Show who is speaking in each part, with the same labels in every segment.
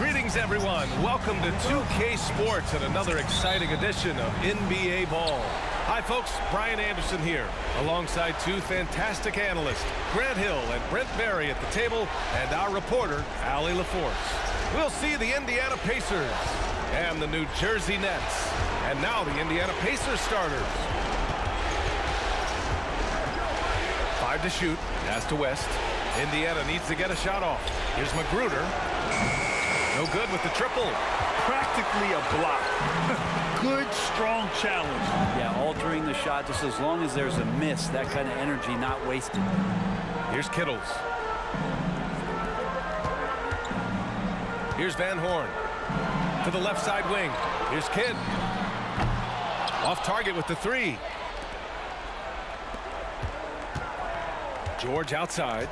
Speaker 1: Greetings, everyone. Welcome to 2K Sports and another exciting edition of NBA Ball. Hi, folks. Brian Anderson here, alongside two fantastic analysts, Grant Hill and Brent Barry at the table, and our reporter, Allie LaForce. We'll see the Indiana Pacers and the New Jersey Nets. And now the Indiana Pacers starters. 5 to shoot. Pass to West. Indiana needs to get a shot off. Here's Magruder. No good with the triple.
Speaker 2: Practically a block. Good, strong challenge.
Speaker 3: Yeah, altering the shot just as long as there's a miss. That kind of energy not wasted.
Speaker 1: Here's Kittles. Here's Van Horn. To the left side wing. Here's Kidd. Off target with the three. George outside.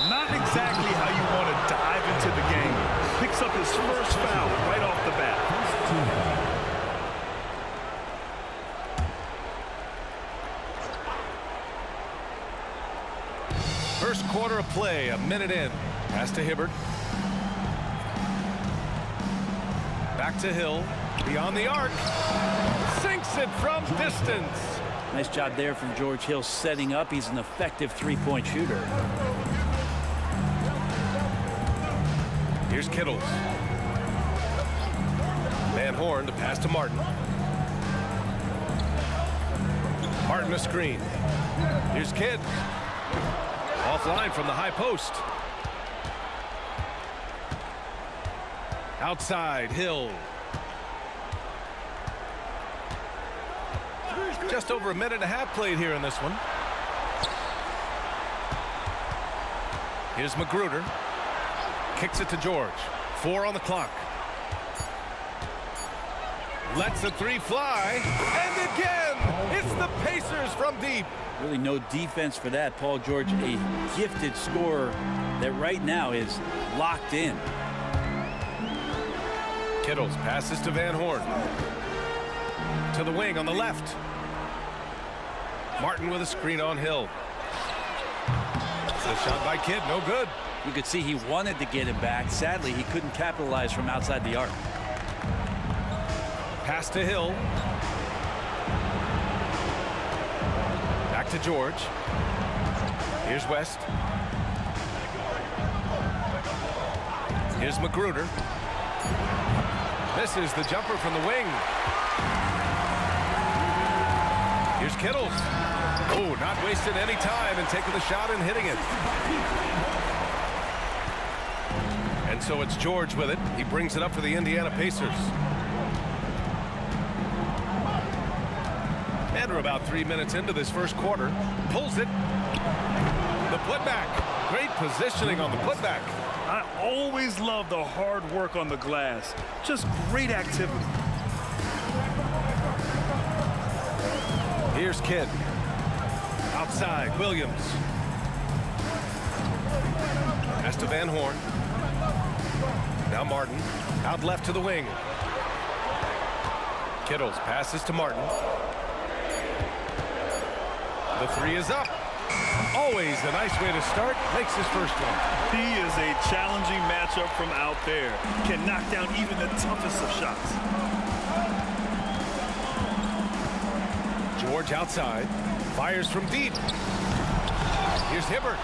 Speaker 2: Not exactly how you want to dive into the game. Picks up his first foul right off the bat.
Speaker 1: First quarter of play, a minute in. Pass to Hibbert. Back to Hill. Beyond the arc. Sinks it from distance.
Speaker 3: Nice job there from George Hill setting up. He's an effective three-point shooter.
Speaker 1: Here's Kittles. Van Horn to pass to Martin. Martin a screen. Here's Kidd. Offline from the high post. Outside, Hill. Just over a minute and a half played here in this one. Here's Magruder. Kicks it to George. 4 on the clock. Lets the three fly. And again, it's the Pacers from deep.
Speaker 3: Really no defense for that. Paul George, a gifted scorer that right now is locked in.
Speaker 1: Kittles passes to Van Horn. To the wing on the left. Martin with a screen on Hill. The shot by Kidd, no good.
Speaker 3: You could see he wanted to get it back. Sadly, he couldn't capitalize from outside the arc.
Speaker 1: Pass to Hill. Back to George. Here's West. Here's Magruder. Misses the jumper from the wing. Here's Kittles. Oh, not wasting any time and taking the shot and hitting it. And so it's George with it. He brings it up for the Indiana Pacers. And we're about 3 minutes into this first quarter. Pulls it. The putback. Great positioning on the putback.
Speaker 2: I always love the hard work on the glass. Just great activity.
Speaker 1: Here's Kidd. Outside, Williams. Pass to Van Horn. Now Martin. Out left to the wing. Kittles passes to Martin. The three is up. Always a nice way to start. Makes his first one.
Speaker 2: He is a challenging matchup from out there. Can knock down even the toughest of shots.
Speaker 1: George outside. Fires from deep. Here's Hibbert.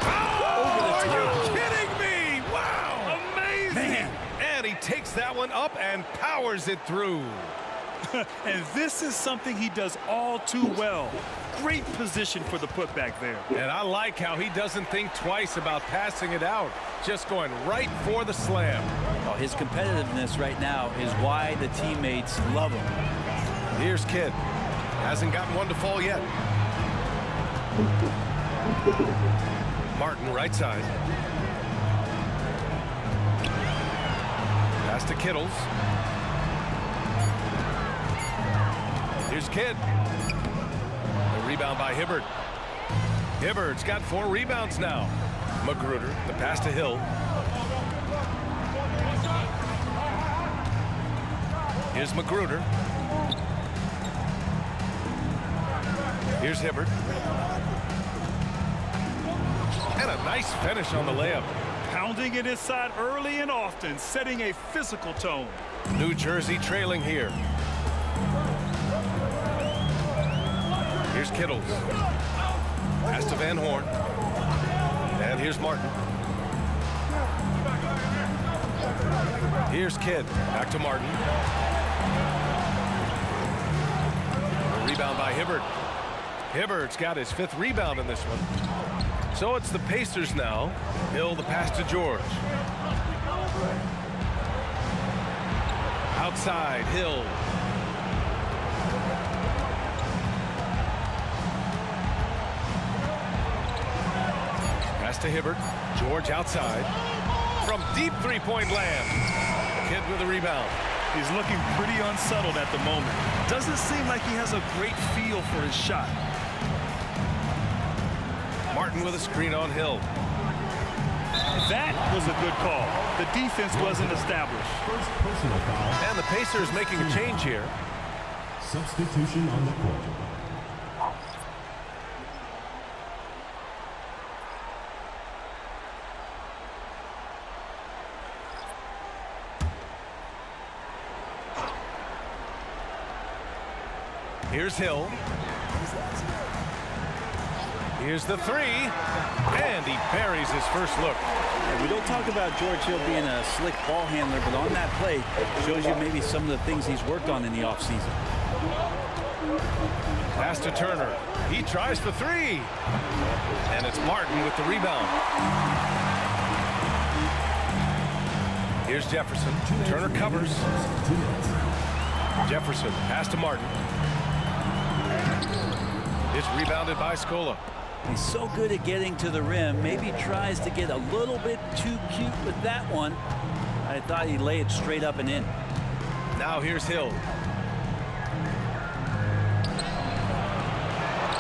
Speaker 1: Oh, are you kidding me? Wow.
Speaker 2: Amazing.
Speaker 1: Man. And he takes that one up and powers it through.
Speaker 2: And this is something he does all too well. Great position for the putback there.
Speaker 1: And I like how he doesn't think twice about passing it out. Just going right for the slam.
Speaker 3: Well, his competitiveness right now is why the teammates love him.
Speaker 1: Here's Kidd. Hasn't gotten one to fall yet. Martin right side. Pass to Kittles. Here's Kidd. A rebound by Hibbert. Hibbert's got 4 rebounds now. Magruder, the pass to Hill. Here's Magruder. Here's Hibbert. And Nice finish on the layup.
Speaker 2: Pounding it inside early and often, setting a physical tone.
Speaker 1: New Jersey trailing here. Here's Kittles. Pass to Van Horn. And here's Martin. Here's Kidd. Back to Martin. A rebound by Hibbert. Hibbert's got his 5th rebound in this one. So it's the Pacers now. Hill the pass to George. Outside, Hill. Pass to Hibbert. George outside. From deep three-point land. Kidd with a rebound.
Speaker 2: He's looking pretty unsettled at the moment. Doesn't seem like he has a great feel for his shot.
Speaker 1: Martin with a screen on Hill.
Speaker 2: That was a good call. The defense wasn't established.
Speaker 4: First personal foul.
Speaker 1: And the Pacers making a change here.
Speaker 4: Substitution on the court.
Speaker 1: Here's Hill. Here's the 3. And he buries his first look.
Speaker 3: Yeah, we don't talk about George Hill being a slick ball handler, but on that play, shows you maybe some of the things he's worked on in the offseason.
Speaker 1: Pass to Turner. He tries for 3. And it's Martin with the rebound. Here's Jefferson. Turner covers. Jefferson, pass to Martin. It's rebounded by Scola.
Speaker 3: He's so good at getting to the rim. Maybe tries to get a little bit too cute with that one. I thought he'd lay it straight up and in.
Speaker 1: Now here's Hill.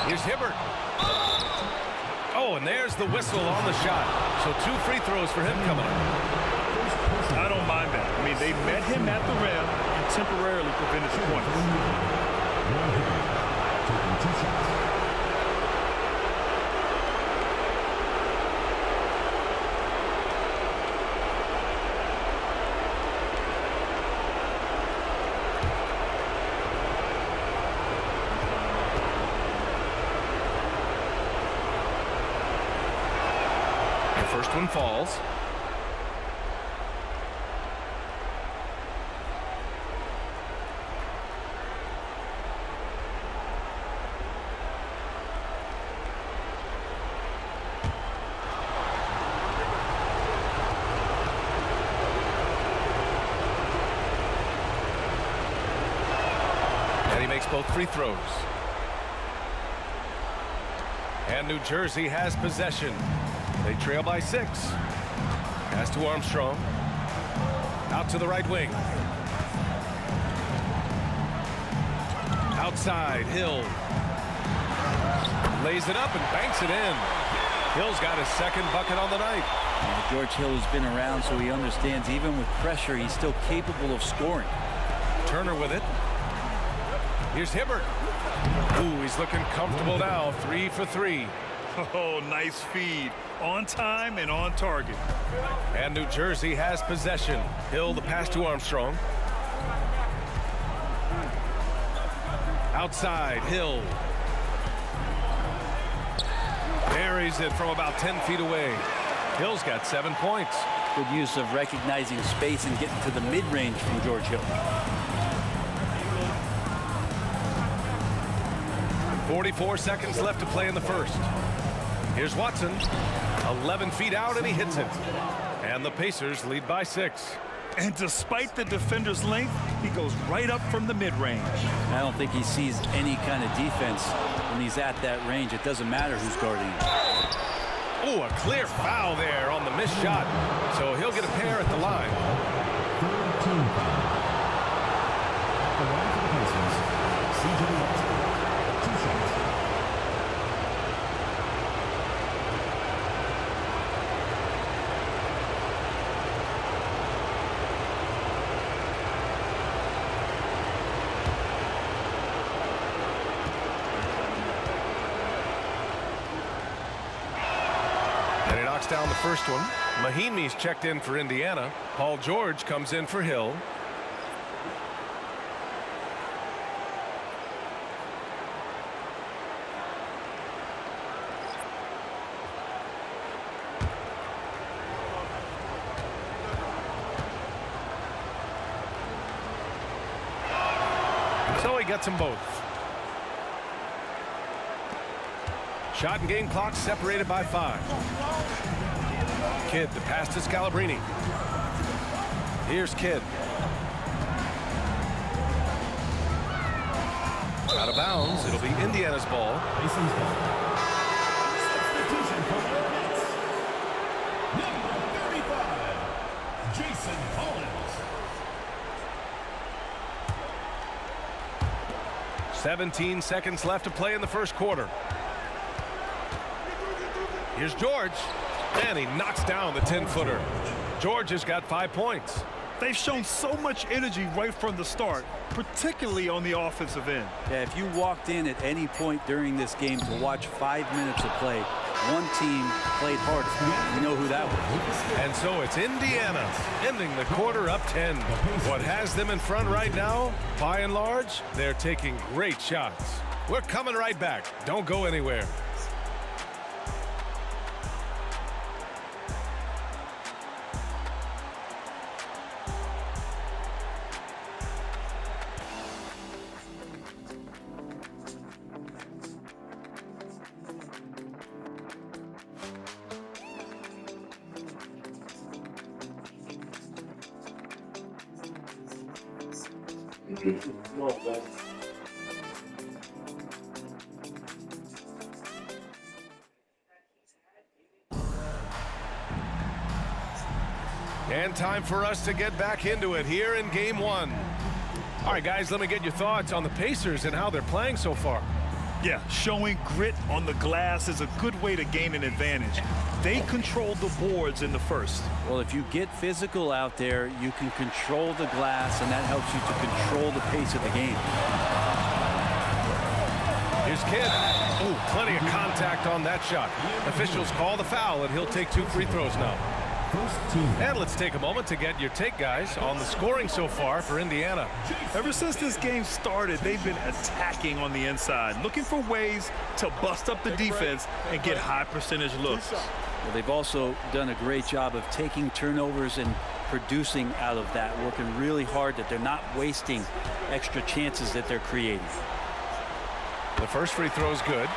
Speaker 1: Here's Hibbert. Oh, and there's the whistle on the shot. So 2 free throws for him coming up.
Speaker 2: I don't mind that. I mean, they met him at the rim and temporarily prevented the points.
Speaker 4: Taking 2 shots.
Speaker 1: The first one falls. And he makes both free throws. And New Jersey has possession. They trail by 6. Pass to Armstrong. Out to the right wing. Outside, Hill. Lays it up and banks it in. Hill's got his 2nd bucket on the night.
Speaker 3: And George Hill has been around, so he understands even with pressure, he's still capable of scoring.
Speaker 1: Turner with it. Here's Hibbert. Ooh, he's looking comfortable now. 3 for 3.
Speaker 2: Oh, nice feed. On time and on target.
Speaker 1: And New Jersey has possession. Hill the pass to Armstrong. Outside, Hill. Buries it from about 10 feet away. Hill's got 7 points.
Speaker 3: Good use of recognizing space and getting to the mid-range from George Hill.
Speaker 1: 44 seconds left to play in the first. Here's Watson. 11 feet out, and he hits it. And the Pacers lead by 6.
Speaker 2: And despite the defender's length, he goes right up from the mid-range.
Speaker 3: I don't think he sees any kind of defense when he's at that range. It doesn't matter who's guarding him.
Speaker 1: Oh, a clear foul there on the missed shot. So he'll get a pair at the line.
Speaker 4: 3rd team foul. At the line for the Pacers, C.J. Watson. 2 shots.
Speaker 1: knocks down the first one. Mahinmi's checked in for Indiana. Paul George comes in for Hill. So he gets them both. Shot and game clock separated by 5. Kidd, the pass to Scalabrine. Here's Kidd. Out of bounds. It'll be Indiana's ball.
Speaker 4: Mason's ball. Substitution for the Nets. Number 35, Jason Collins.
Speaker 1: 17 seconds left to play in the first quarter. Here's George, and he knocks down the 10-footer. George has got 5 points.
Speaker 2: They've shown so much energy right from the start, particularly on the offensive end.
Speaker 3: Yeah, if you walked in at any point during this game to watch 5 minutes of play, one team played harder. You know who that was.
Speaker 1: And so it's Indiana ending the quarter up 10. What has them in front right now, by and large, they're taking great shots. We're coming right back. Don't go anywhere. And time for us to get back into it here in game 1. All right, guys, let me get your thoughts on the Pacers and how they're playing so far.
Speaker 2: Yeah, showing grit on the glass is a good way to gain an advantage. They controlled the boards in the first.
Speaker 3: Well, if you get physical out there, you can control the glass, and that helps you to control the pace of the game.
Speaker 1: Here's Kidd. Ooh, plenty of contact on that shot. Officials call the foul, and he'll take 2 free throws now. And let's take a moment to get your take, guys, on the scoring so far for Indiana.
Speaker 2: Ever since this game started, they've been attacking on the inside, looking for ways to bust up the defense and get high percentage looks.
Speaker 3: Well, they've also done a great job of taking turnovers and producing out of that, working really hard that they're not wasting extra chances that they're creating.
Speaker 1: The first free throw is good.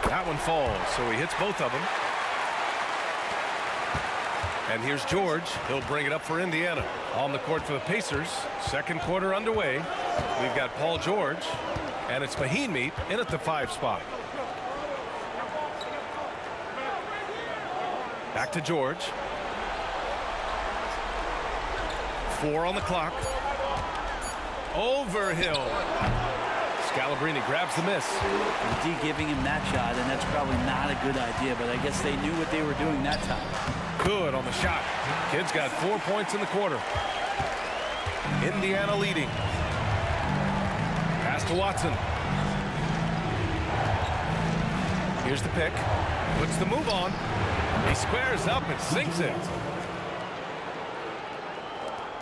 Speaker 1: That one falls, so he hits both of them. And here's George. He'll bring it up for Indiana. On the court for the Pacers. Second quarter underway. We've got Paul George, and it's Mahinmi in at the 5 spot. Back to George. 4 on the clock. Over Hill. Scalabrine grabs the miss.
Speaker 3: D giving him that shot, and that's probably not a good idea, but I guess they knew what they were doing that time.
Speaker 1: Good on the shot. Kidd's got 4 points in the quarter. Indiana leading. Pass to Watson. Here's the pick. Puts the move on. He squares up and sinks it.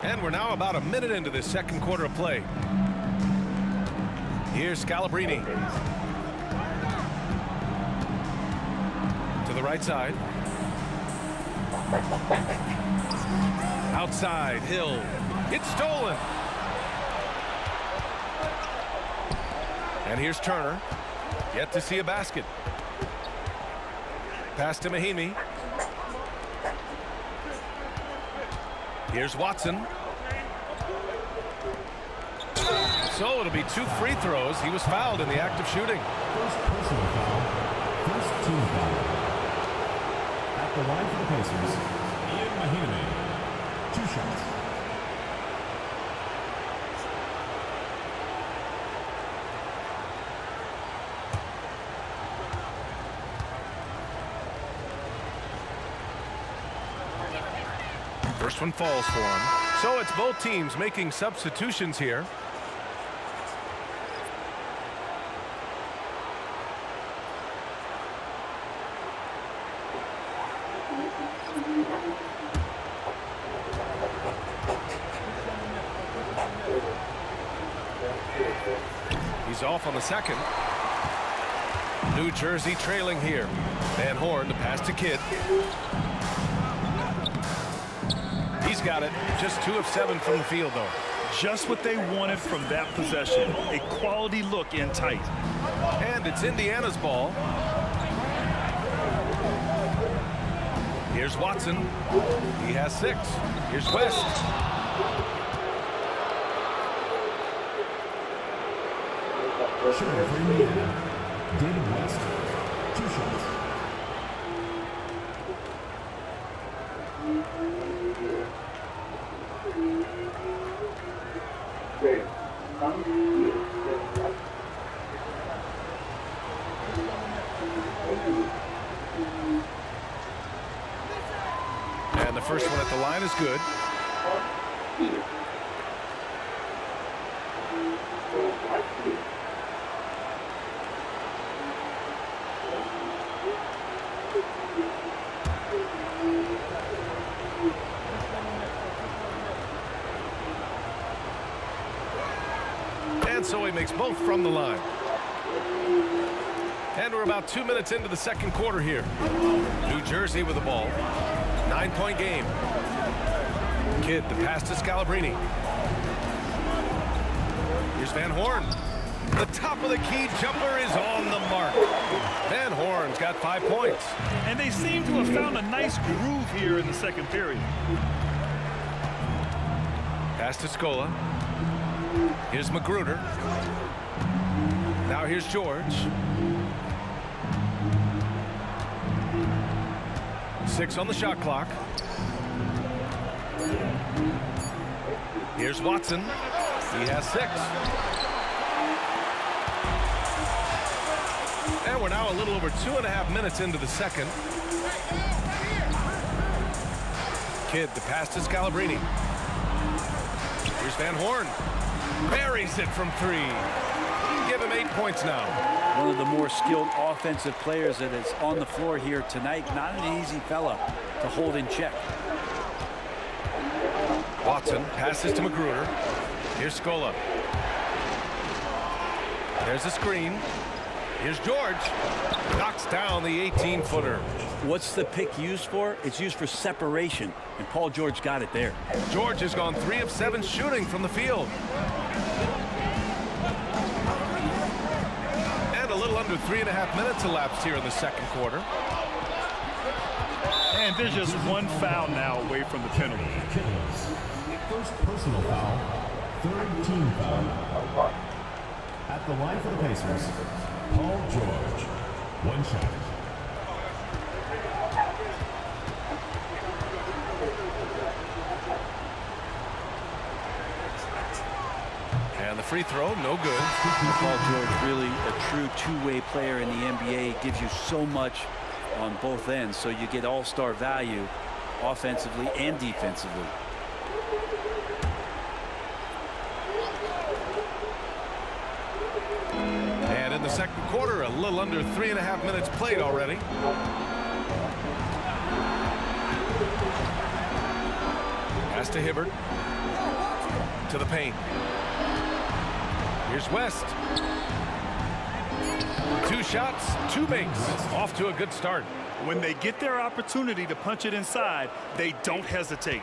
Speaker 1: And we're now about a minute into this second quarter of play. Here's Scalabrine. To the right side. Outside, Hill. It's stolen. And here's Turner. Yet to see a basket. Pass to Mahinmi. Here's Watson. So it'll be 2 free throws. He was fouled in the act of shooting.
Speaker 4: First personal foul. First team foul. At the line for the Pacers, Ian Mahinmi. 2 shots.
Speaker 1: First one falls for him. So it's both teams making substitutions here. He's off on the second. New Jersey trailing here. Van Horn to pass to Kidd. He's got it. Just 2 of 7 from the field, though.
Speaker 2: Just what they wanted from that possession. A quality look in tight.
Speaker 1: And it's Indiana's ball. Here's Watson. He has 6. Here's West.
Speaker 4: Shooting for Indiana, David West, 2 shots.
Speaker 1: And the first one at the line is good. And so he makes both from the line. And we're about 2 minutes into the second quarter here. New Jersey with the ball. 9-point game. Kidd, the pass to Scalabrine. Here's Van Horn. The top of the key jumper is on the mark. Van Horn's got 5 points.
Speaker 2: And they seem to have found a nice groove here in the second period.
Speaker 1: Pass to Scola. Here's Magruder. Now here's George. 6 on the shot clock. Here's Watson. He has 6. And we're now a little over 2.5 minutes into the second. Kidd, the pass to Scalabrine. Here's Van Horn. Buries it from 3. Give him 8 points now.
Speaker 3: One of the more skilled offensive players that is on the floor here tonight. Not an easy fella to hold in check.
Speaker 1: Watson passes to Magruder. Here's Scola. There's a screen. Here's George. Knocks down the 18-footer.
Speaker 3: What's the pick used for? It's used for separation, and Paul George got it there.
Speaker 1: George has gone 3 of 7 shooting from the field. And a little under 3.5 minutes elapsed here in the second quarter.
Speaker 2: And there's just one foul now away from the penalty.
Speaker 4: Kittles, first personal foul, third team foul. At the line for the Pacers, Paul George, 1 shot.
Speaker 1: And the free throw, no good.
Speaker 3: Paul George, really a true two-way player in the NBA. Gives you so much on both ends, so you get all-star value offensively and defensively.
Speaker 1: And in the second quarter, a little under 3.5 minutes played already. Pass to Hibbert. To the paint. Here's West. 2 shots, 2 makes. Off to a good start.
Speaker 2: When they get their opportunity to punch it inside, they don't hesitate.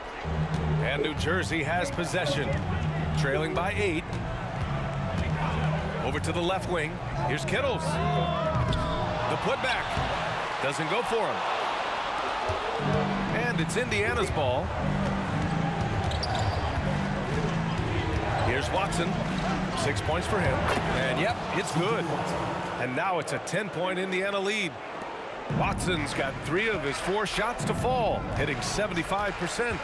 Speaker 1: And New Jersey has possession. Trailing by 8. Over to the left wing. Here's Kittles. The putback. Doesn't go for him. And it's Indiana's ball. Here's Watson. 6 points for him. And yep, it's good. And now it's a 10-point Indiana lead. Watson's got 3 of his 4 shots to fall, hitting 75%.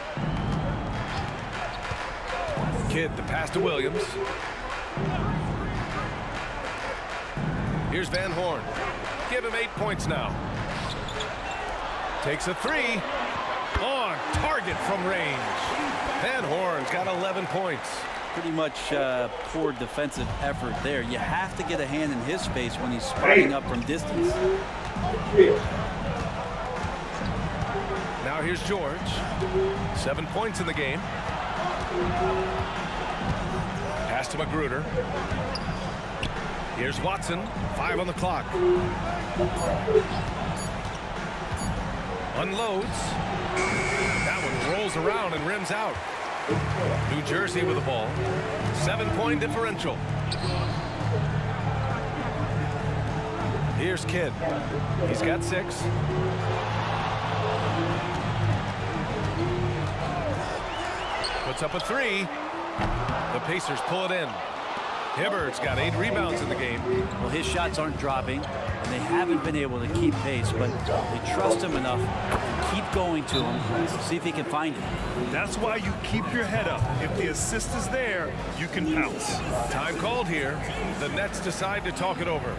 Speaker 1: Kidd, the pass to Williams. Here's Van Horn. Give him 8 points now. Takes a 3. On target from range. Van Horn's got 11 points.
Speaker 3: Pretty much poor defensive effort there. You have to get a hand in his face when he's spotting up from distance.
Speaker 1: Now here's George. 7 points in the game. Pass to Magruder. Here's Watson. 5 on the clock. Unloads. That one rolls around and rims out. New Jersey with the ball. 7-point differential. Here's Kidd. He's got 6. Puts up a 3. The Pacers pull it in. Hibbert's got 8 rebounds in the game.
Speaker 3: Well, his shots aren't dropping, and they haven't been able to keep pace, but they trust him enough to keep going to him, see if he can find him.
Speaker 2: That's why you keep your head up. If the assist is there, you can pounce.
Speaker 1: Time called here. The Nets decide to talk it over.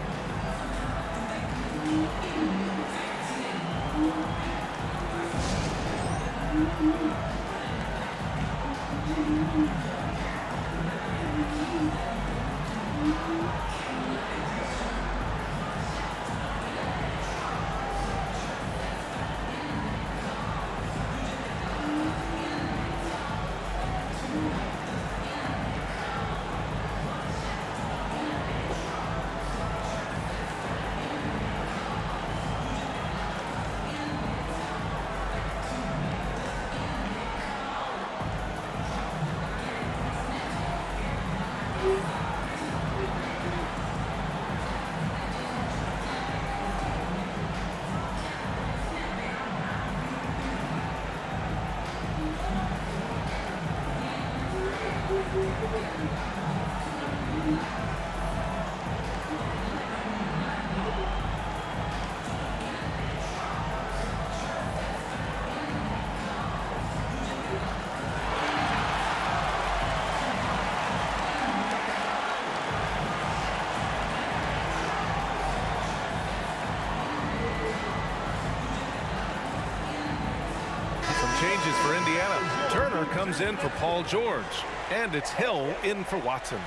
Speaker 1: Changes for Indiana. Turner comes in for Paul George. And it's Hill in for Watson.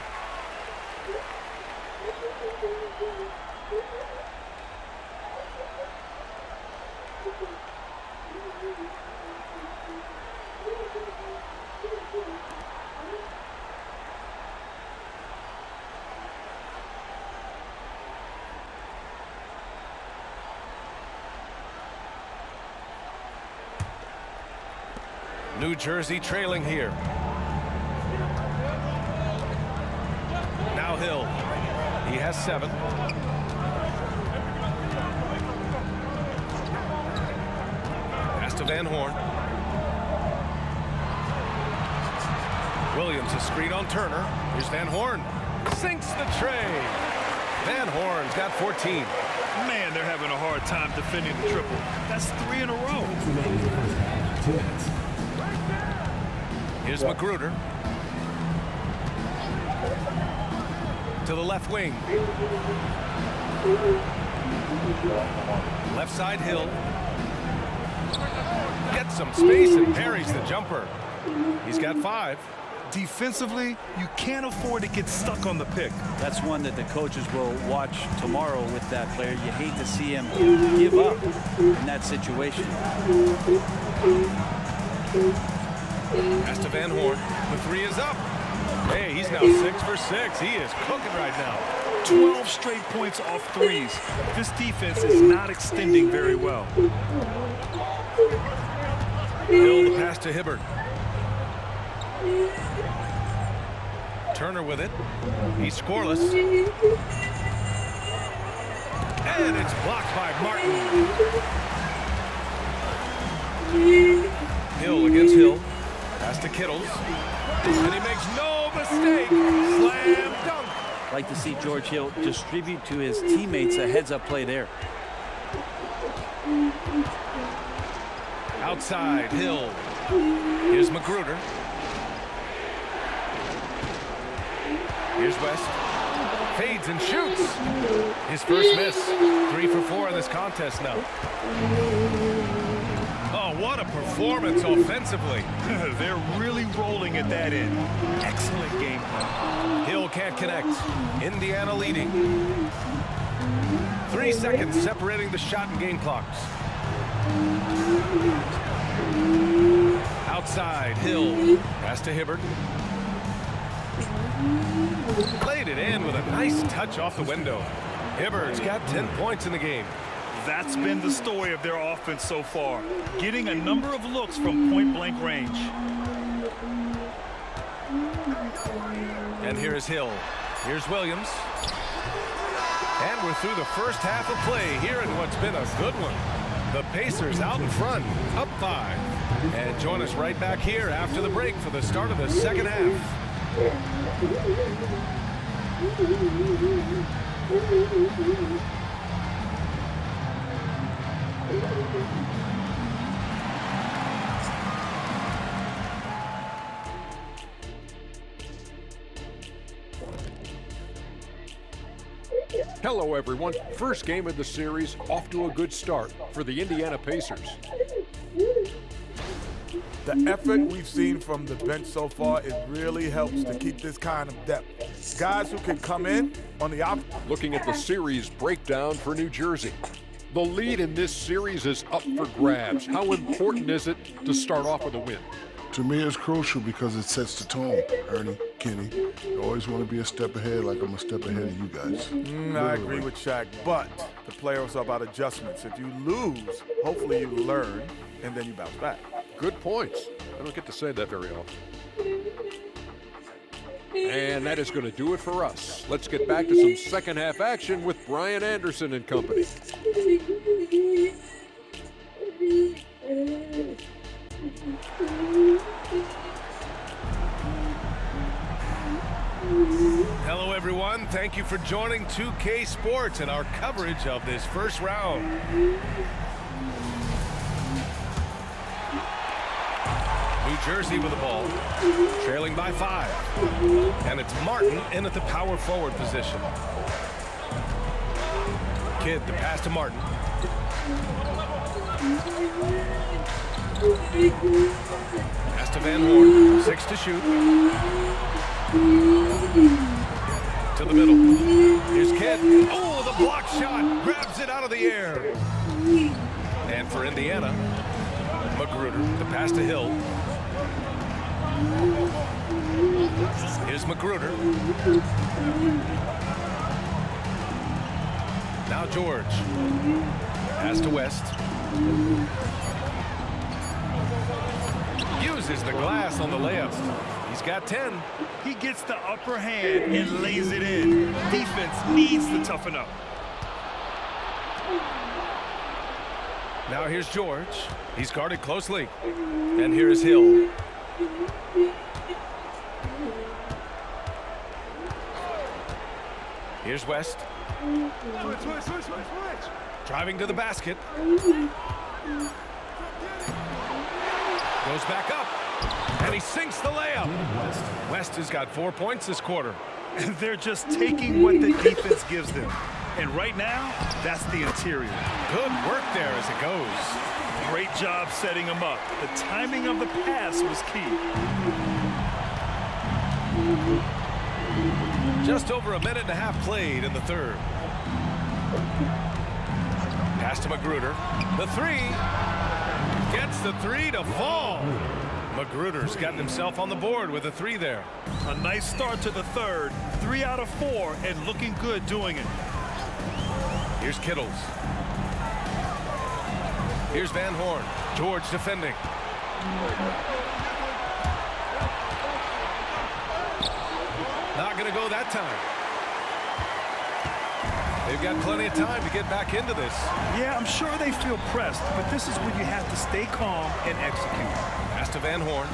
Speaker 1: New Jersey trailing here. Now Hill. He has 7. Pass to Van Horn. Williams a screen on Turner. Here's Van Horn. Sinks the tray. Van Horn's got 14.
Speaker 2: Man, they're having a hard time defending the triple. That's 3 in a row.
Speaker 4: Remaining in the first half. 2 minutes.
Speaker 1: Here's Magruder. To the left wing. Left side Hill. Gets some space and parries the jumper. He's got 5.
Speaker 2: Defensively, you can't afford to get stuck on the pick.
Speaker 3: That's one that the coaches will watch tomorrow with that player. You hate to see him give up in that situation.
Speaker 1: Pass to Van Horn. The 3 is up. Hey, he's now 6 for 6. He is cooking right now.
Speaker 2: 12 straight points off threes. This defense is not extending very well.
Speaker 1: Hill the pass to Hibbert. Turner with it. He's scoreless. And it's blocked by Martin. Hill against Hill. Pass to Kittles. And he makes no mistake. Slam dunk.
Speaker 3: Like to see George Hill distribute to his teammates a heads-up play there.
Speaker 1: Outside, Hill. Here's Magruder. Here's West. Fades and shoots. His first miss. 3 for 4 in this contest now. Oh, what a performance offensively.
Speaker 2: They're really rolling at that end. Excellent game plan.
Speaker 1: Hill can't connect. Indiana leading. 3 seconds separating the shot and game clocks. Outside, Hill. Pass to Hibbert. Played it in with a nice touch off the window. Hibbert's got 10 points in the game.
Speaker 2: That's been the story of their offense so far, getting a number of looks from point-blank range.
Speaker 1: And here is Hill. Here's Williams. And we're through the first half of play here in what's been a good one. The Pacers out in front, up 5. And join us right back here after the break for the start of the second half.
Speaker 5: Hello, everyone. First game of the series, off to a good start for the Indiana Pacers.
Speaker 6: The effort we've seen from the bench so far, it really helps to keep this kind of depth. Guys who can come in on the opposite.
Speaker 5: Looking at the series breakdown for New Jersey. The lead in this series is up for grabs. How important is it to start off with a win?
Speaker 7: To me, it's crucial because it sets the tone, Ernie, Kenny. You always want to be a step ahead like I'm a step ahead of you guys.
Speaker 6: I agree with Shaq, but the playoffs are about adjustments. If you lose, hopefully you learn, and then you bounce back.
Speaker 5: Good points. I don't get to say that very often. And that is going to do it for us. Let's get back to some second half action with Brian Anderson and company.
Speaker 1: Hello, everyone. Thank you for joining 2K Sports and our coverage of this first round. New Jersey with the ball, trailing by 5. And it's Martin in at the power forward position. Kidd, the pass to Martin. Pass to Van Horn, 6 to shoot. To the middle. Here's Kidd. Oh, the block shot. Grabs it out of the air. And for Indiana, Magruder, the pass to Hill. Here's Magruder. Now George. Pass to West. Uses the glass on the layup. He's got 10.
Speaker 2: He gets the upper hand and lays it in. Defense needs to toughen up.
Speaker 1: Now here's George. He's guarded closely. And here's Hill. Here's West. Driving to the basket. Goes back up. And he sinks the layup. West has got 4 points this quarter.
Speaker 2: They're just taking what the defense gives them. And right now, that's the interior.
Speaker 1: Good work there as it goes.
Speaker 2: Great job setting him up. The timing of the pass was key.
Speaker 1: Just over a minute and a half played in the third. Pass to Magruder. The 3. Gets the 3 to fall. Magruder's gotten himself on the board with a 3 there.
Speaker 2: A nice start to the third. 3 out of 4 and looking good doing it.
Speaker 1: Here's Kittles. Here's Van Horn. George defending. Not going to go that time. They've got plenty of time to get back into this.
Speaker 2: Yeah, I'm sure they feel pressed, but this is when you have to stay calm and execute.
Speaker 1: Pass to Van Horn.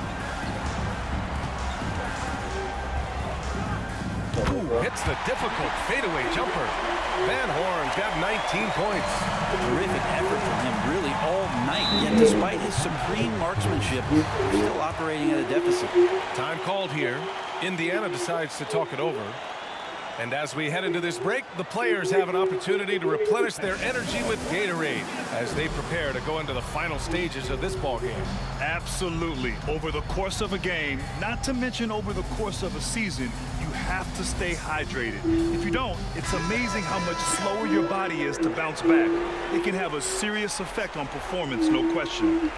Speaker 1: Ooh, hits the difficult fadeaway jumper. Van Horn's got 19 points.
Speaker 3: Terrific effort from him really all night. Yet despite his supreme marksmanship, still operating at a deficit.
Speaker 1: Time called here. Indiana decides to talk it over. And as we head into this break, the players have an opportunity to replenish their energy with Gatorade as they prepare to go into the final stages of this ball game.
Speaker 2: Absolutely. Over the course of a game, not to mention over the course of a season, you have to stay hydrated. If you don't, it's amazing how much slower your body is to bounce back. It can have a serious effect on performance, no question.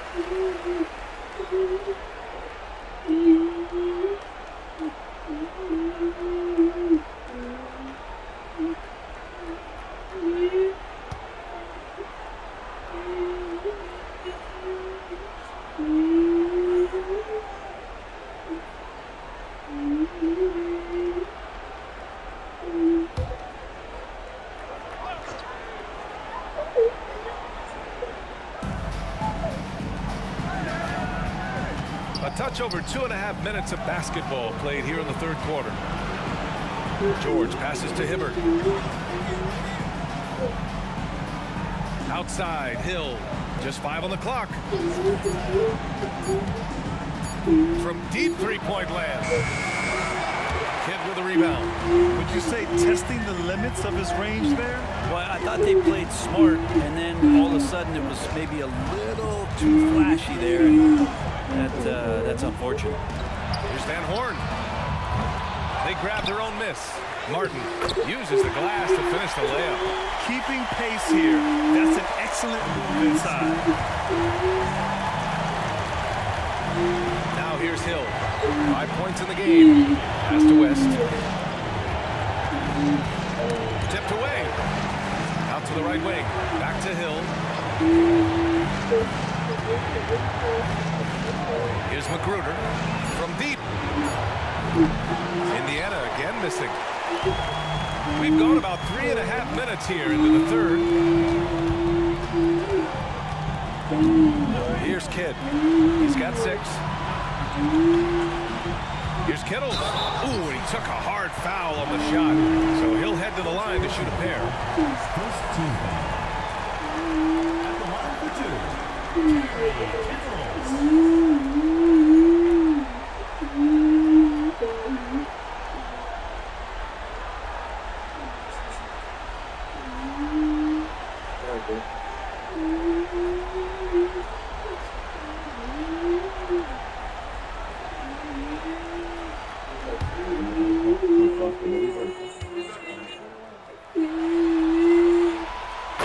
Speaker 1: A touch over 2.5 minutes of basketball played here in the third quarter. George passes to Hibbert. Outside, Hill. Just 5 on the clock. From deep three-point land. Kidd with a rebound.
Speaker 2: Would you say testing the limits of his range there?
Speaker 3: Well, I thought they played smart, and then all of a sudden it was maybe a little too flashy there. That's unfortunate.
Speaker 1: Here's Van Horn. They grab their own miss. Martin uses the glass to finish the layup.
Speaker 2: Keeping pace here. That's an excellent move inside.
Speaker 1: Now here's Hill. 5 points in the game. Pass to West. Tipped away. Out to the right wing. Back to Hill. Here's Magruder from deep. Indiana again missing. We've gone about 3.5 minutes here into the third. Here's Kidd. He's got 6. Here's Kittle. Ooh, and he took a hard foul on the shot. So he'll head to the line to shoot a pair.
Speaker 4: First team foul. At the line for 2.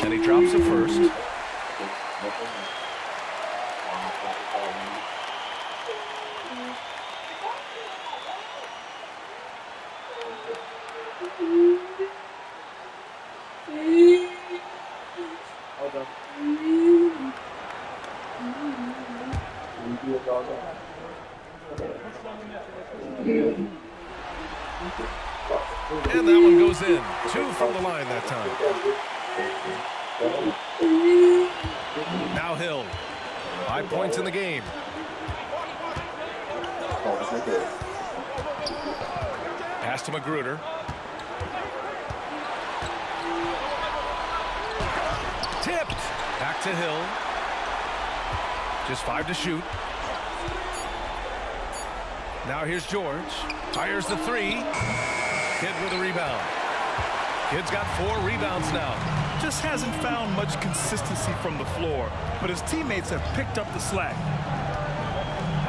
Speaker 1: And he drops it first. And that one goes in. 2 from the line that time. Now Hill. 5 points in the game. Pass to Magruder. Tipped. Back to Hill. Just 5 to shoot. Now here's George. Fires the 3. Kidd with a rebound. Kidd's got 4 rebounds now.
Speaker 2: Just hasn't found much consistency from the floor, but his teammates have picked up the slack.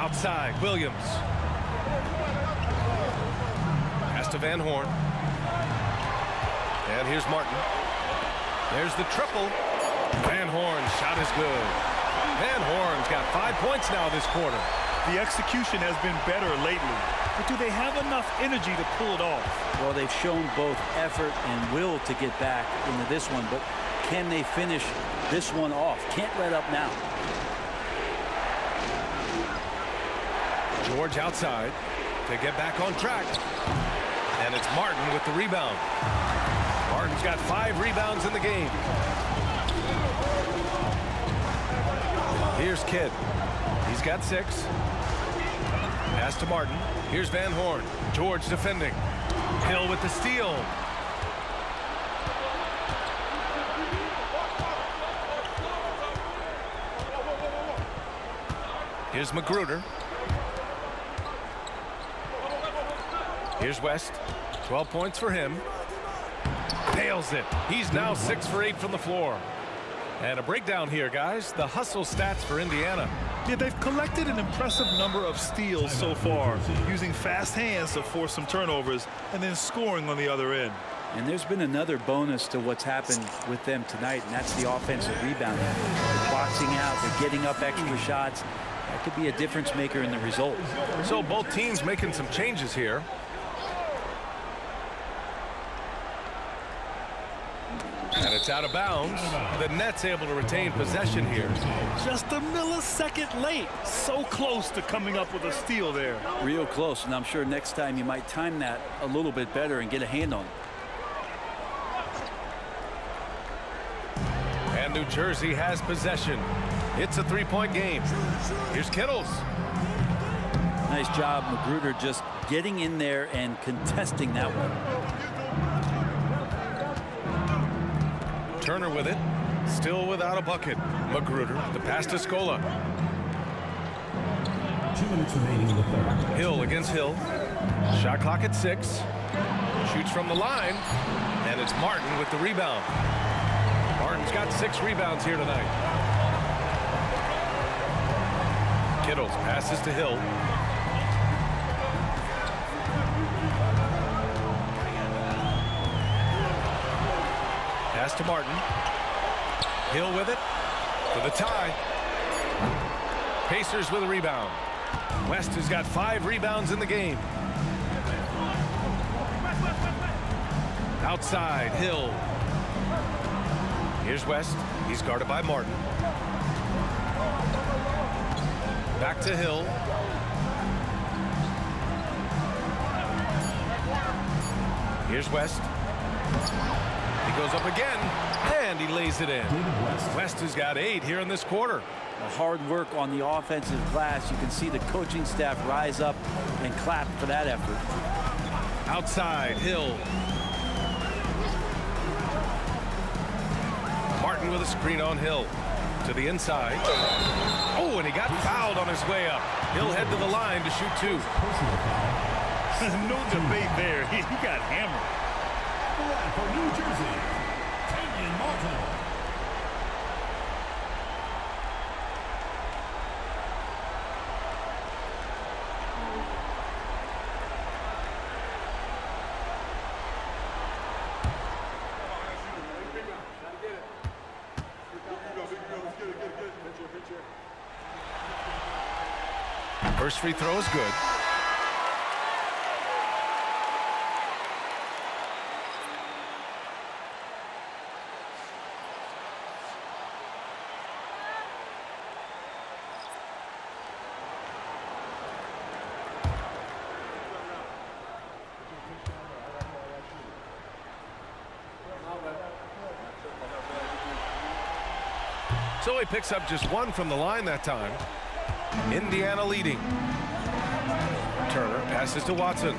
Speaker 1: Outside, Williams. Pass to Van Horn. And here's Martin. There's the triple. Van Horn's shot is good. Van Horn's got 5 points now this quarter.
Speaker 2: The execution has been better lately, but do they have enough energy to pull it off?
Speaker 3: Well, they've shown both effort and will to get back into this one, but can they finish this one off? Can't let up now.
Speaker 1: George outside to get back on track. And it's Martin with the rebound. Martin's got 5 rebounds in the game. Here's Kidd. He's got 6. Pass to Martin. Here's Van Horn. George defending. Hill with the steal. Here's Magruder. Here's West. 12 points for him. Nails it. He's now 6 for 8 from the floor. And a breakdown here, guys. The hustle stats for Indiana.
Speaker 2: Yeah, they've collected an impressive number of steals so far, using fast hands to force some turnovers and then scoring on the other end.
Speaker 3: And there's been another bonus to what's happened with them tonight, and that's the offensive rebounding. They're boxing out, they're getting up extra shots. That could be a difference maker in the result.
Speaker 1: So both teams making some changes here. And it's out of bounds. The Nets able to retain possession here.
Speaker 2: Just a millisecond late. So close to coming up with a steal there.
Speaker 3: Real close, and I'm sure next time you might time that a little bit better and get a hand on it.
Speaker 1: And New Jersey has possession. It's a 3-point game. Here's Kittles.
Speaker 3: Nice job, Magruder, just getting in there and contesting that one.
Speaker 1: Turner with it. Still without a bucket. Magruder, the pass to Scola.
Speaker 4: 2 minutes remaining in the third.
Speaker 1: Hill against Hill. Shot clock at 6. Shoots from the line. And it's Martin with the rebound. Martin's got 6 rebounds here tonight. Kittles passes to Hill. Pass to Martin. Hill with it for the tie. Pacers with a rebound. West has got 5 rebounds in the game. Outside, Hill. Here's West. He's guarded by Martin. Back to Hill. Here's West. He goes up again, and he lays it in. West has got 8 here in this quarter.
Speaker 3: Hard work on the offensive glass. You can see the coaching staff rise up and clap for that effort.
Speaker 1: Outside, Hill. Martin with a screen on Hill. To the inside. Oh, and he got fouled on his way up. Hill head to the line to shoot 2.
Speaker 2: No debate there. He got hammered.
Speaker 4: For New Jersey, Kenyon Martin.
Speaker 1: First free throw is good. So he picks up just 1 from the line that time. Indiana leading. Turner passes to Watson.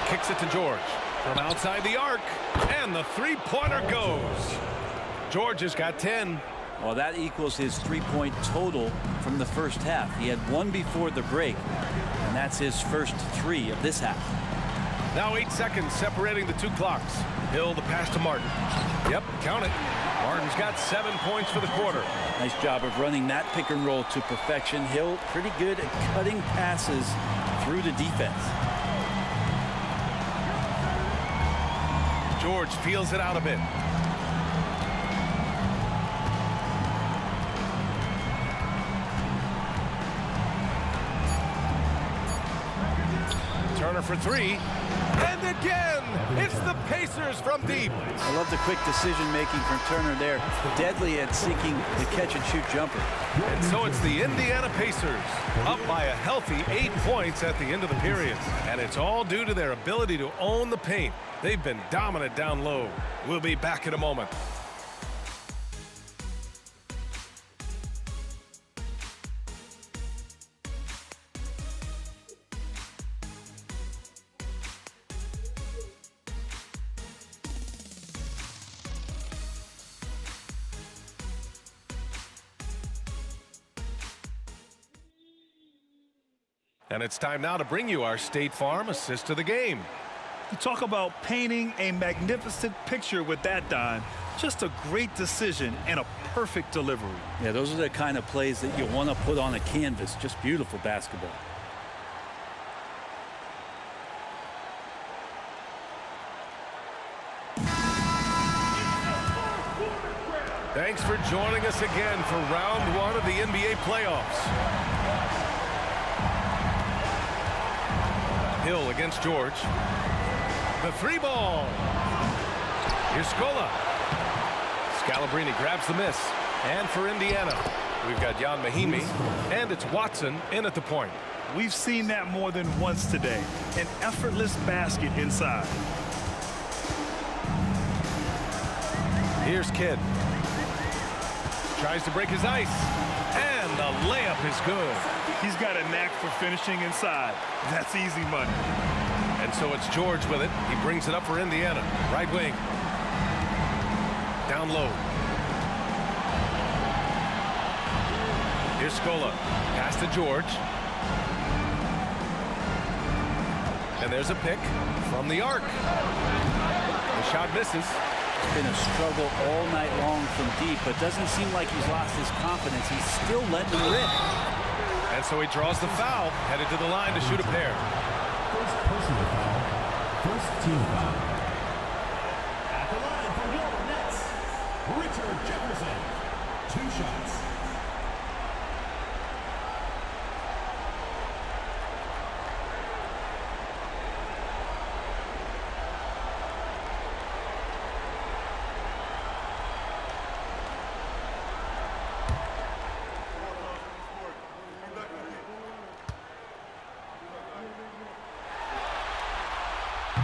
Speaker 1: Kicks it to George from outside the arc, and the 3-pointer goes. George has got 10.
Speaker 3: Well, that equals his 3-point total from the first half. He had 1 before the break, and that's his first 3 of this half.
Speaker 1: Now 8 seconds separating the 2 clocks. Hill the pass to Martin. Yep, count it. Martin's got 7 points for the quarter.
Speaker 3: Nice job of running that pick and roll to perfection. Hill pretty good at cutting passes through the defense.
Speaker 1: George feels it out a bit. Turner for 3. And again, it's the Pacers from deep.
Speaker 3: I love the quick decision making from Turner there. Deadly at seeking the catch and shoot jumper.
Speaker 1: And so it's the Indiana Pacers up by a healthy 8 points at the end of the period. And it's all due to their ability to own the paint. They've been dominant down low. We'll be back in a moment. And it's time now to bring you our State Farm assist of the game.
Speaker 2: You talk about painting a magnificent picture with that, Don. Just a great decision and a perfect delivery.
Speaker 3: Yeah, those are the kind of plays that you want to put on a canvas. Just beautiful basketball.
Speaker 1: Thanks for joining us again for round one of the NBA playoffs. Hill against George. The three ball. Here's Scola. Scalabrine grabs the miss. And for Indiana, we've got Ian Mahinmi, and it's Watson in at the point.
Speaker 2: We've seen that more than once today. An effortless basket inside.
Speaker 1: Here's Kidd. Tries to break his ice. And the layup is good.
Speaker 2: He's got a knack for finishing inside. That's easy money.
Speaker 1: And so it's George with it. He brings it up for Indiana. Right wing. Down low. Here's Scola. Pass to George. And there's a pick from the arc. The shot misses.
Speaker 3: It's been a struggle all night long from deep, but doesn't seem like he's lost his confidence. He's still letting it rip.
Speaker 1: And so he draws the foul, headed to the line to shoot a pair.
Speaker 4: First personal foul. First team foul. At the line for your Nets, Richard Jefferson. 2 shots.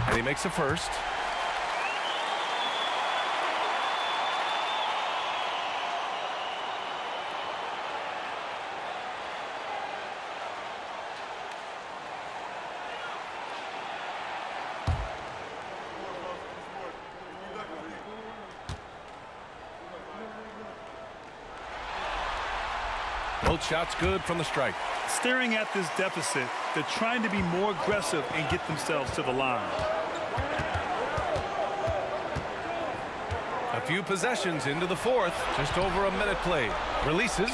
Speaker 1: And he makes a first. Both shots good from the strike.
Speaker 2: Staring at this deficit, they're trying to be more aggressive and get themselves to the line.
Speaker 1: A few possessions into the fourth. Just over a minute played. Releases.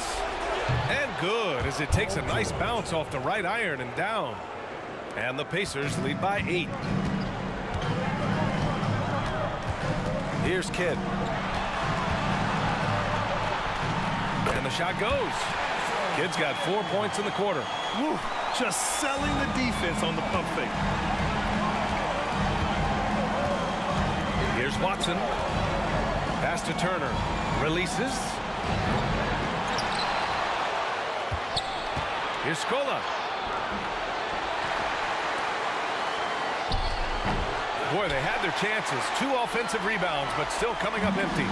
Speaker 1: And good as it takes a nice bounce off the right iron and down. And the Pacers lead by 8. Here's Kidd. And the shot goes. Kidd's got 4 points in the quarter.
Speaker 2: Woo, just selling the defense on the pump fake.
Speaker 1: Here's Watson. Pass to Turner. Releases. Here's Scola. Boy, they had their chances. 2 offensive rebounds, but still coming up empty.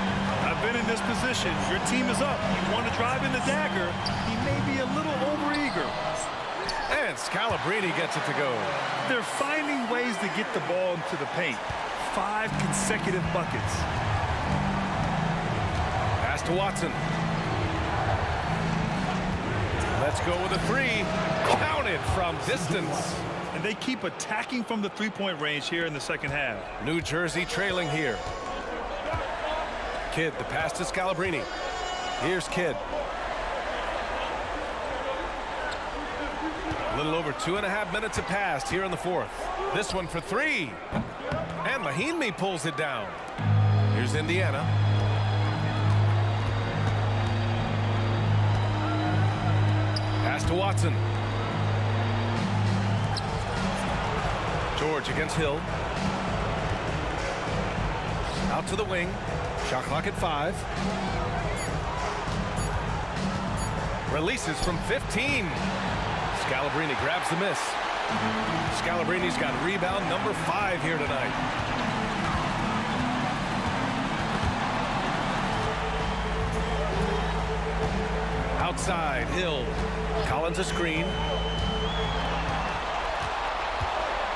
Speaker 2: I've been in this position. Your team is up. You want to drive in the dagger. He may be a little overeager.
Speaker 1: And Scalabrine gets it to go.
Speaker 2: They're finding ways to get the ball into the paint. 5 consecutive buckets.
Speaker 1: Pass to Watson. Let's go with a 3. Counted from distance.
Speaker 2: And they keep attacking from the three-point range here in the second half.
Speaker 1: New Jersey trailing here. Kidd, the pass to Scalabrine. Here's Kidd. A little over 2.5 minutes have passed here in the fourth. This one for 3. And Mahinmi pulls it down. Here's Indiana. Pass to Watson. George against Hill. Out to the wing. Shot clock at 5. Releases from 15. Scalabrine grabs the miss. Scalabrine's got rebound number 5 here tonight. Outside, Hill. Collins a screen.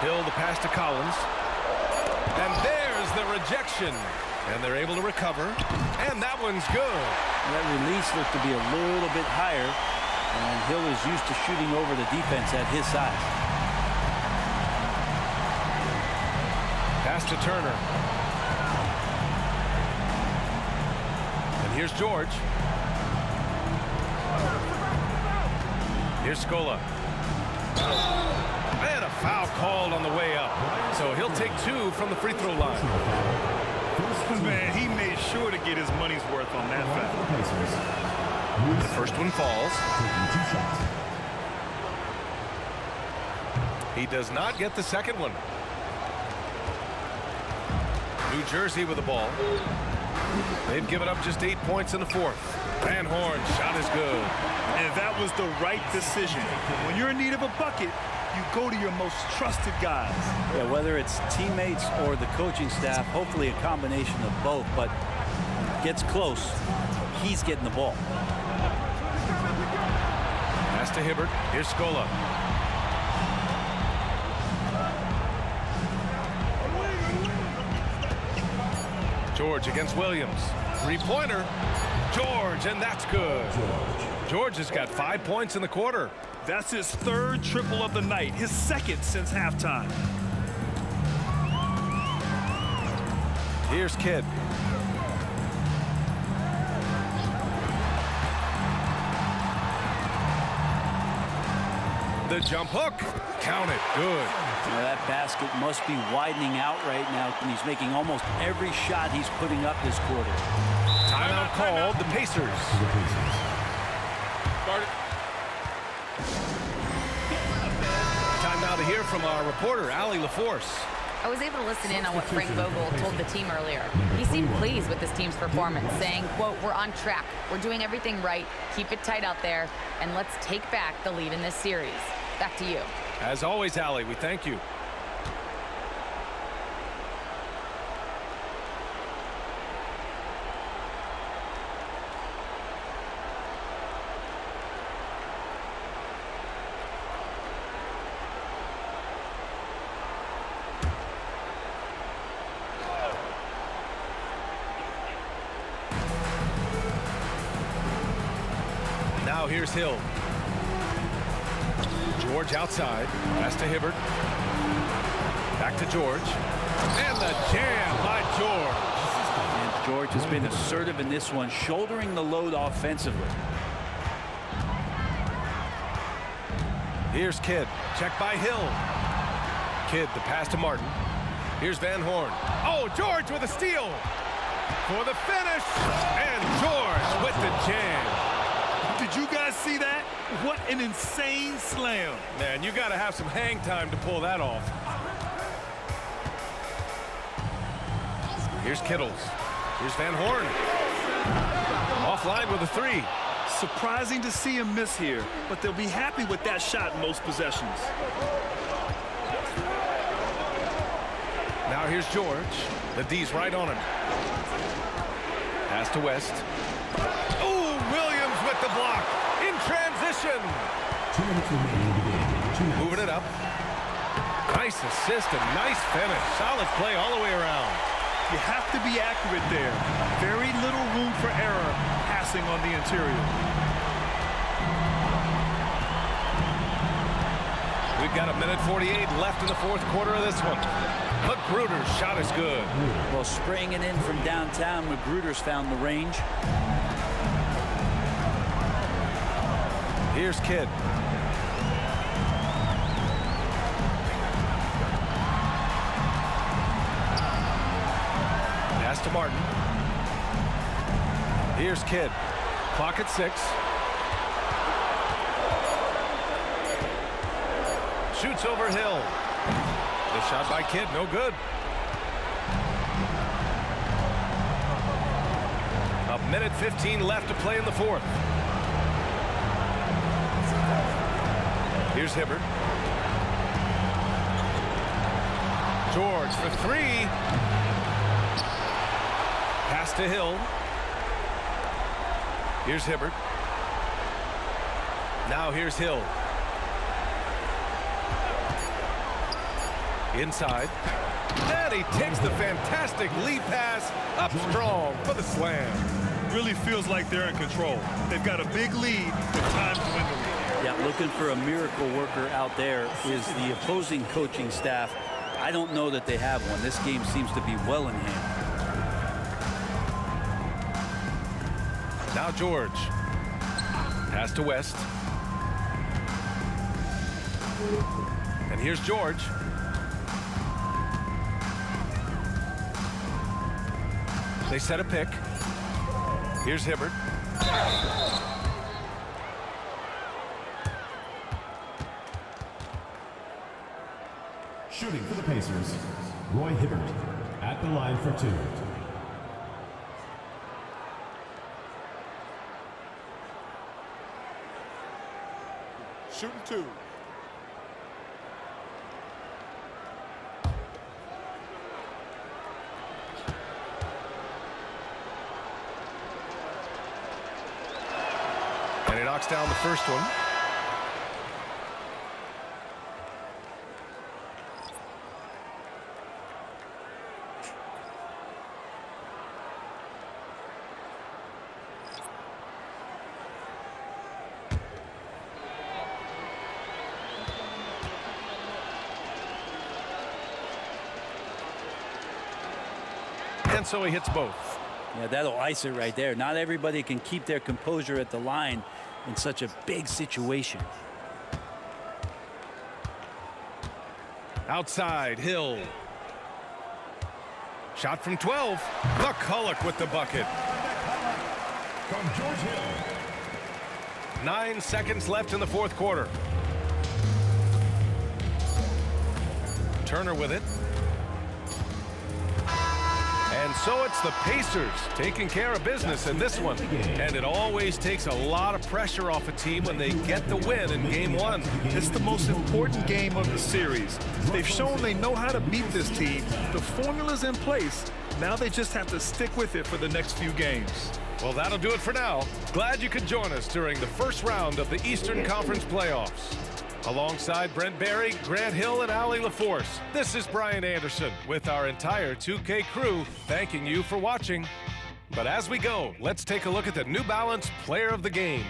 Speaker 1: Hill the pass to Collins. And there's the rejection. And they're able to recover. And that one's good.
Speaker 3: That release looked to be a little bit higher. And Hill is used to shooting over the defense at his size.
Speaker 1: Pass to Turner. And here's George. Here's Scola. And a foul called on the way up. So he'll take 2 from the free throw line.
Speaker 2: Man, he made sure to get his money's worth on that foul.
Speaker 1: The first one falls. He does not get the second one. New Jersey with the ball. They've given up just 8 points in the fourth. Van Horn, shot is good.
Speaker 2: And that was the right decision. When you're in need of a bucket, you go to your most trusted guys.
Speaker 3: Yeah, whether it's teammates or the coaching staff, hopefully a combination of both, but gets close, he's getting the ball.
Speaker 1: Pass to Hibbert. Here's Scola. George against Williams. Three-pointer. George, and that's good. George has got 5 points in the quarter.
Speaker 2: That's his 3rd triple of the night, his 2nd since halftime.
Speaker 1: Here's Kidd. The jump hook. Count it. Good.
Speaker 3: Now that basket must be widening out right now, and he's making almost every shot he's putting up this quarter.
Speaker 1: Timeout called. The Pacers. Time now to hear from our reporter, Allie LaForce.
Speaker 8: I was able to listen in on what Frank Vogel told the team earlier. He seemed pleased with this team's performance, saying, quote, "We're on track. We're doing everything right. Keep it tight out there, and let's take back the lead in this series." Back to you.
Speaker 1: As always, Allie, we thank you. Now here's Hill. George outside. Pass to Hibbert. Back to George. And the jam by George.
Speaker 3: And George has been assertive in this one, shouldering the load offensively.
Speaker 1: Here's Kidd. Check by Hill. Kidd, the pass to Martin. Here's Van Horn. Oh, George with a steal. For the finish. And George with the jam.
Speaker 2: Did you guys see that? What an insane slam.
Speaker 1: Man, you got to have some hang time to pull that off. Here's Kittles. Here's Van Horn. Offline with a 3.
Speaker 2: Surprising to see him miss here, but they'll be happy with that shot most possessions.
Speaker 1: Now here's George. The D's right on him. Pass to West. Oh, Williams with the block. In transition.
Speaker 4: 2 minutes remaining in the game. 2 minutes.
Speaker 1: Moving it up. Nice assist and nice finish. Solid play all the way around.
Speaker 2: You have to be accurate there. Very little room for error passing on the interior.
Speaker 1: We've got 1:48 left in the fourth quarter of this one. Magruder's shot is good.
Speaker 3: Well, spraying it in from downtown, Magruder's found the range.
Speaker 1: Here's Kidd. Pass to Martin. Here's Kidd. Clock at 6. Shoots over Hill. The shot by Kidd, no good. 1:15 left to play in the fourth. Here's Hibbert. George for 3. Pass to Hill. Here's Hibbert. Now here's Hill. Inside. And he takes the fantastic lead pass up strong for the slam.
Speaker 2: Really feels like they're in control. They've got a big lead with time dwindling.
Speaker 3: Looking for a miracle worker out there is the opposing coaching staff. I don't know that they have one. This game seems to be well in hand.
Speaker 1: Now George. Pass to West. And here's George. They set a pick. Here's Hibbert.
Speaker 4: Shooting for the Pacers, Roy Hibbert at the line for 2.
Speaker 6: Shooting 2.
Speaker 1: And he knocks down the first one. And so he hits both.
Speaker 3: Yeah, that'll ice it right there. Not everybody can keep their composure at the line in such a big situation.
Speaker 1: Outside, Hill. Shot from 12. McCulloch with the bucket.
Speaker 4: From George Hill.
Speaker 1: 9 seconds left in the fourth quarter. Turner with it. And so it's the Pacers taking care of business in this one. And it always takes a lot of pressure off a team when they get the win in game 1.
Speaker 2: It's the most important game of the series. They've shown they know how to beat this team. The formula's in place. Now they just have to stick with it for the next few games.
Speaker 1: Well, that'll do it for now. Glad you could join us during the first round of the Eastern Conference playoffs. Alongside Brent Barry, Grant Hill, and Allie LaForce, this is Brian Anderson with our entire 2K crew thanking you for watching. But as we go, let's take a look at the New Balance Player of the Game.